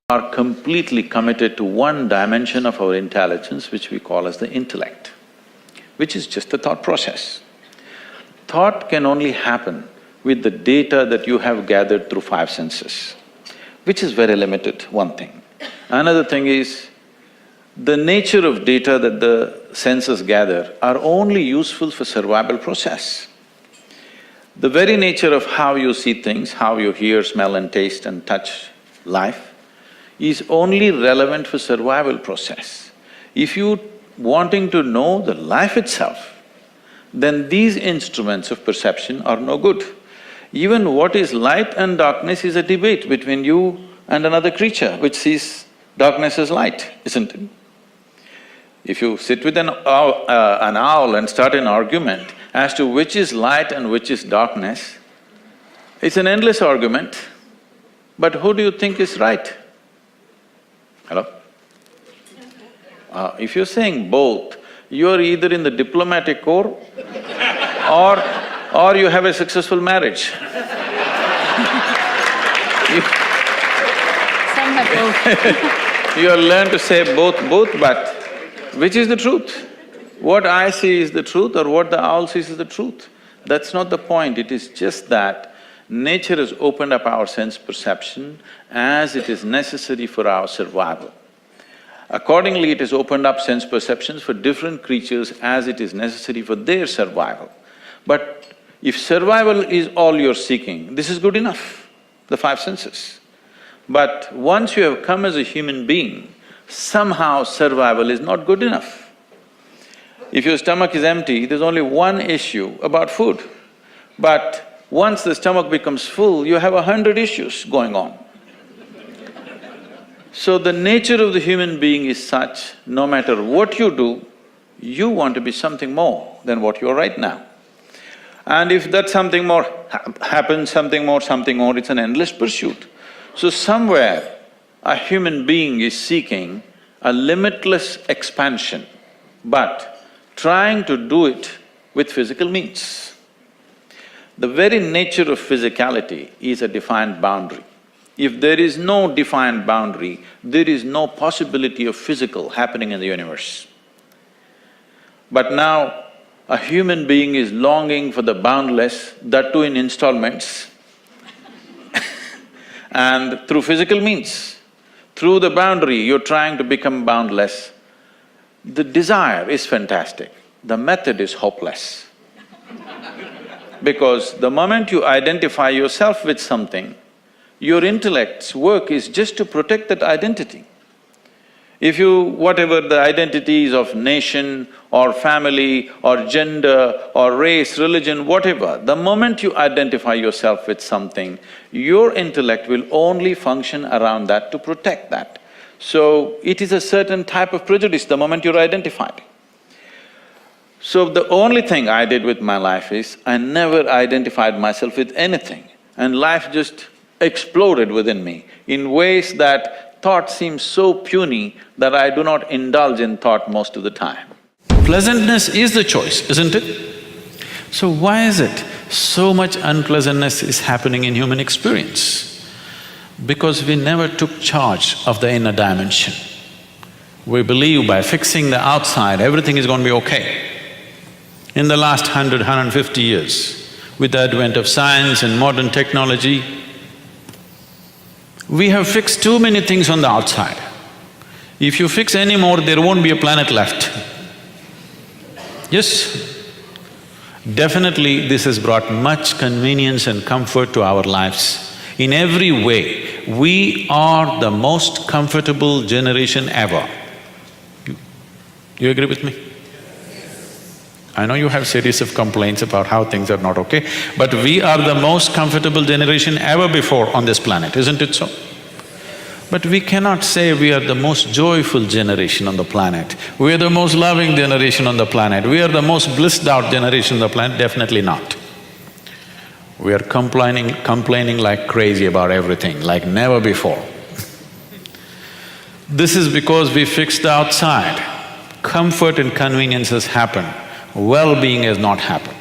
are completely committed to one dimension of our intelligence which we call as the intellect, which is just the thought process. Thought can only happen with the data that you have gathered through five senses, which is very limited, one thing. Another thing is, the nature of data that the senses gather are only useful for survival process. The very nature of how you see things, how you hear, smell and taste and touch life is only relevant for survival process. If you wanting to know the life itself, then these instruments of perception are no good. Even what is light and darkness is a debate between you and another creature which sees darkness as light, isn't it? If you sit with an owl and start an argument as to which is light and which is darkness, it's an endless argument, but who do you think is right? Hello? If you're saying both, you're either in the diplomatic corps or you have a successful marriage. Some have both. You have learned to say both, but which is the truth? What I see is the truth or what the owl sees is the truth? That's not the point, it is just that nature has opened up our sense perception as it is necessary for our survival. Accordingly, it has opened up sense perceptions for different creatures as it is necessary for their survival. But if survival is all you're seeking, this is good enough, the five senses. But once you have come as a human being, somehow survival is not good enough. If your stomach is empty, there's only one issue about food. But once the stomach becomes full, you have 100 issues going on. So the nature of the human being is such, no matter what you do, you want to be something more than what you are right now. And if that something more happens, something more, it's an endless pursuit. So somewhere, a human being is seeking a limitless expansion, but trying to do it with physical means. The very nature of physicality is a defined boundary. If there is no defined boundary, there is no possibility of physical happening in the universe. But now, a human being is longing for the boundless, that too in installments and through physical means. Through the boundary, you're trying to become boundless. The desire is fantastic, the method is hopeless. Because the moment you identify yourself with something, your intellect's work is just to protect that identity. If you… whatever the identities of nation or family or gender or race, religion, whatever, the moment you identify yourself with something, your intellect will only function around that to protect that. So, it is a certain type of prejudice the moment you're identified. So the only thing I did with my life is, I never identified myself with anything, and life just exploded within me in ways that thought seems so puny that I do not indulge in thought most of the time. Pleasantness is the choice, isn't it? So why is it so much unpleasantness is happening in human experience? Because we never took charge of the inner dimension. We believe by fixing the outside, everything is going to be okay. In the last 150 years, with the advent of science and modern technology, we have fixed too many things on the outside. If you fix any more, there won't be a planet left. Yes, definitely this has brought much convenience and comfort to our lives. In every way, we are the most comfortable generation ever. You agree with me? I know you have series of complaints about how things are not okay, but we are the most comfortable generation ever before on this planet, isn't it so? But we cannot say we are the most joyful generation on the planet, we are the most loving generation on the planet, we are the most blissed out generation on the planet, definitely not. We are complaining like crazy about everything, like never before. This is because we fixed the outside. Comfort and convenience has happened, well-being has not happened.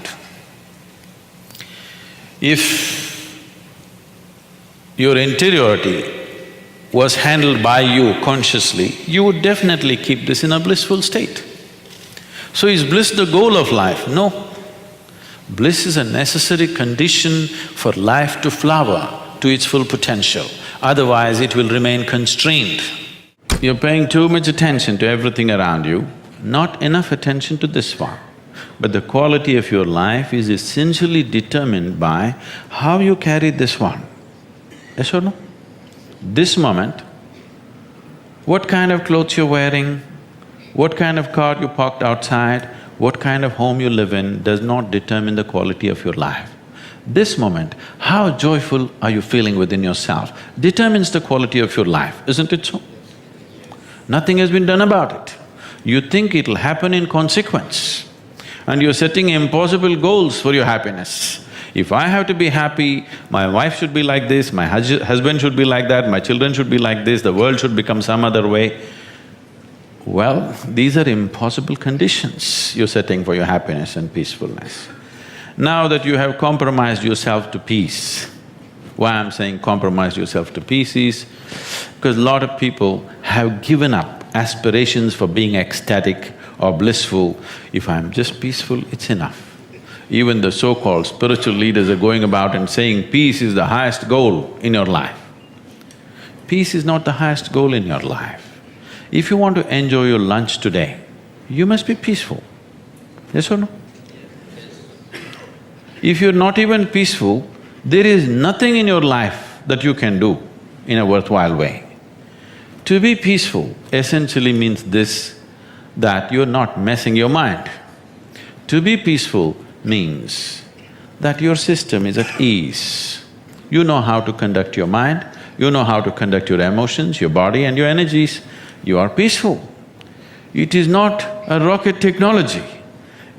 If your interiority was handled by you consciously, you would definitely keep this in a blissful state. So is bliss the goal of life? No. Bliss is a necessary condition for life to flower to its full potential, otherwise it will remain constrained. You're paying too much attention to everything around you, not enough attention to this one. But the quality of your life is essentially determined by how you carry this one. Yes or no? This moment, what kind of clothes you're wearing, what kind of car you parked outside, what kind of home you live in does not determine the quality of your life. This moment, how joyful are you feeling within yourself determines the quality of your life, isn't it so? Nothing has been done about it. You think it'll happen in consequence, and you're setting impossible goals for your happiness. If I have to be happy, my wife should be like this, my husband should be like that, my children should be like this, the world should become some other way. Well, these are impossible conditions you're setting for your happiness and peacefulness. Now that you have compromised yourself to peace, why I'm saying compromise yourself to peace is because a lot of people have given up aspirations for being ecstatic or blissful. If I'm just peaceful, it's enough. Even the so-called spiritual leaders are going about and saying peace is the highest goal in your life. Peace is not the highest goal in your life. If you want to enjoy your lunch today, you must be peaceful. Yes or no? If you're not even peaceful, there is nothing in your life that you can do in a worthwhile way. To be peaceful essentially means this, that you're not messing your mind. To be peaceful means that your system is at ease. You know how to conduct your mind, you know how to conduct your emotions, your body and your energies. You are peaceful. It is not a rocket technology,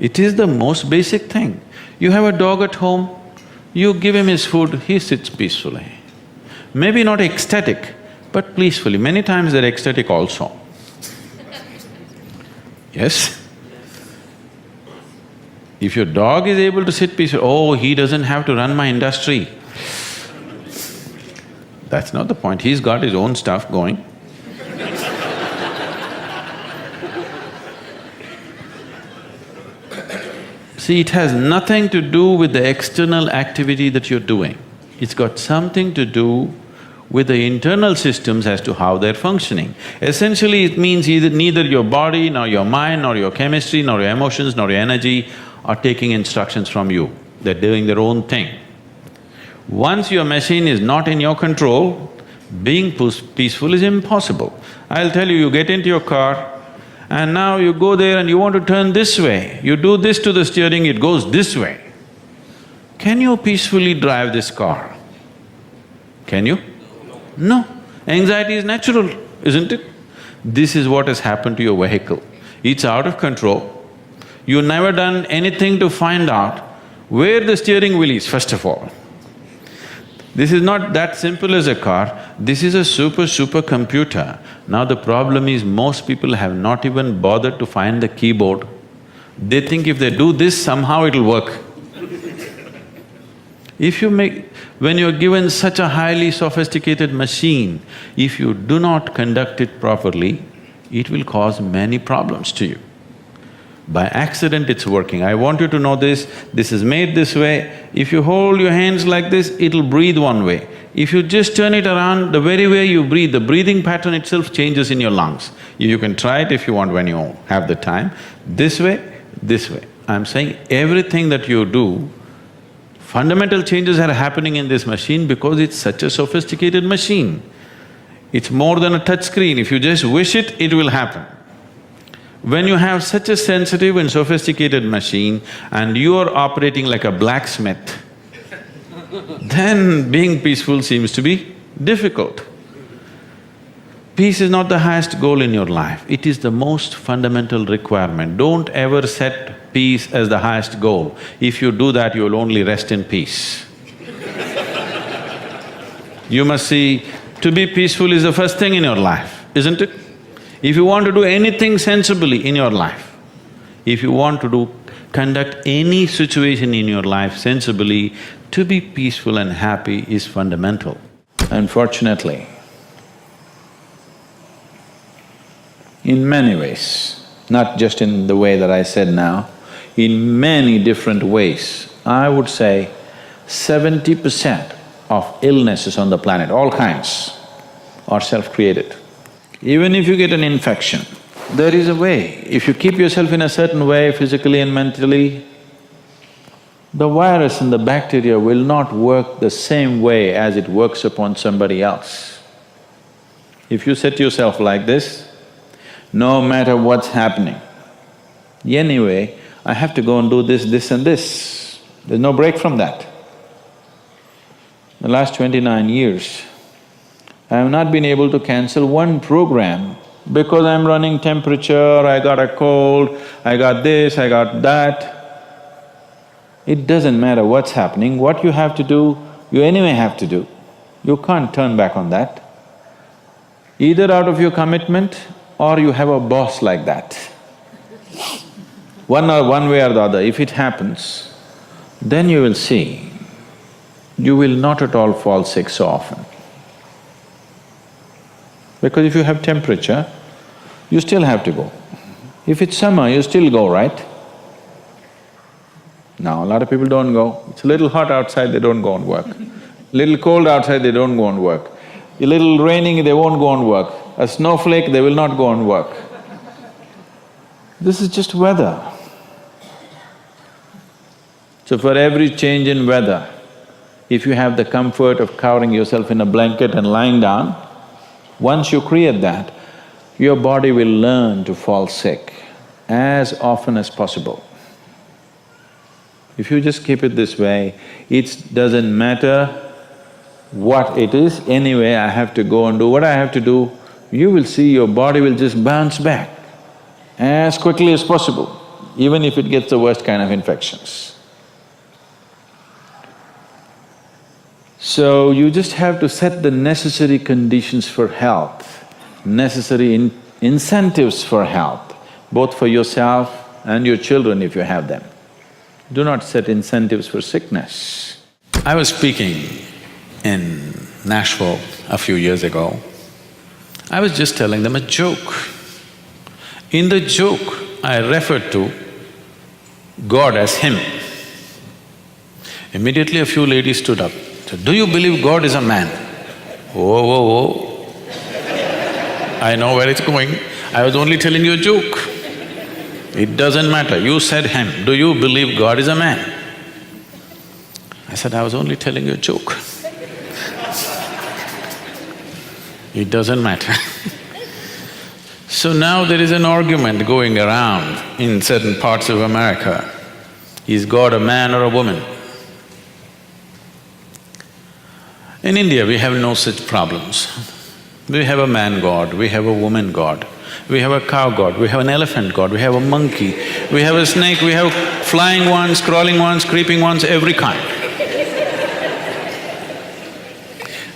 it is the most basic thing. You have a dog at home, you give him his food, he sits peacefully. Maybe not ecstatic, but peacefully. Many times they're ecstatic also. Yes? If your dog is able to sit peacefully, oh, he doesn't have to run my industry. That's not the point, he's got his own stuff going. See, it has nothing to do with the external activity that you're doing. It's got something to do with the internal systems as to how they're functioning. Essentially, it means neither your body, nor your mind, nor your chemistry, nor your emotions, nor your energy are taking instructions from you. They're doing their own thing. Once your machine is not in your control, being peaceful is impossible. I'll tell you, you get into your car and now you go there and you want to turn this way, you do this to the steering, it goes this way. Can you peacefully drive this car? Can you? No. Anxiety is natural, isn't it? This is what has happened to your vehicle. It's out of control. You've never done anything to find out where the steering wheel is, first of all. This is not that simple as a car, this is a super computer. Now the problem is most people have not even bothered to find the keyboard. They think if they do this, somehow it'll work. When you're given such a highly sophisticated machine, if you do not conduct it properly, it will cause many problems to you. By accident it's working. I want you to know this is made this way. If you hold your hands like this, it'll breathe one way. If you just turn it around, the very way you breathe, the breathing pattern itself changes in your lungs. You can try it if you want when you have the time. This way, this way. I'm saying everything that you do, fundamental changes are happening in this machine because it's such a sophisticated machine. It's more than a touch screen, if you just wish it, it will happen. When you have such a sensitive and sophisticated machine and you are operating like a blacksmith, then being peaceful seems to be difficult. Peace is not the highest goal in your life, it is the most fundamental requirement. Don't ever set peace as the highest goal. If you do that, you will only rest in peace. You must see, to be peaceful is the first thing in your life, isn't it? If you want to do anything sensibly in your life, if you want to conduct any situation in your life sensibly, to be peaceful and happy is fundamental. Unfortunately, in many ways, not just in the way that I said now, in many different ways. I would say 70% of illnesses on the planet, all kinds, are self-created. Even if you get an infection, there is a way. If you keep yourself in a certain way, physically and mentally, the virus and the bacteria will not work the same way as it works upon somebody else. If you set yourself like this, no matter what's happening, anyway, I have to go and do this, this and this. There's no break from that. The last 29 years, I have not been able to cancel one program because I'm running temperature, I got a cold, I got this, I got that. It doesn't matter what's happening, what you have to do, you anyway have to do. You can't turn back on that. Either out of your commitment or you have a boss like that. One way or the other, if it happens, then you will see, you will not at all fall sick so often. Because if you have temperature, you still have to go. If it's summer, you still go, right? Now, a lot of people don't go. It's a little hot outside, they don't go and work. Little cold outside, they don't go and work. A little raining, they won't go and work. A snowflake, they will not go and work. This is just weather. So for every change in weather, if you have the comfort of covering yourself in a blanket and lying down, once you create that, your body will learn to fall sick as often as possible. If you just keep it this way, it doesn't matter what it is, anyway I have to go and do what I have to do, you will see your body will just bounce back as quickly as possible, even if it gets the worst kind of infections. So you just have to set the necessary conditions for health, necessary incentives for health, both for yourself and your children if you have them. Do not set incentives for sickness. I was speaking in Nashville a few years ago. I was just telling them a joke. In the joke, I referred to God as Him. Immediately a few ladies stood up, said, "Do you believe God is a man?" Whoa, whoa, whoa. I know where it's going. I was only telling you a joke. It doesn't matter, you said Him. Do you believe God is a man? I said, I was only telling you a joke. It doesn't matter. So now there is an argument going around in certain parts of America. Is God a man or a woman? In India, we have no such problems. We have a man god, we have a woman god, we have a cow god, we have an elephant god, we have a monkey, we have a snake, we have flying ones, crawling ones, creeping ones, every kind.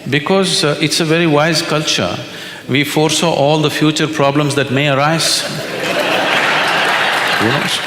Because it's a very wise culture, we foresaw all the future problems that may arise. Who knows?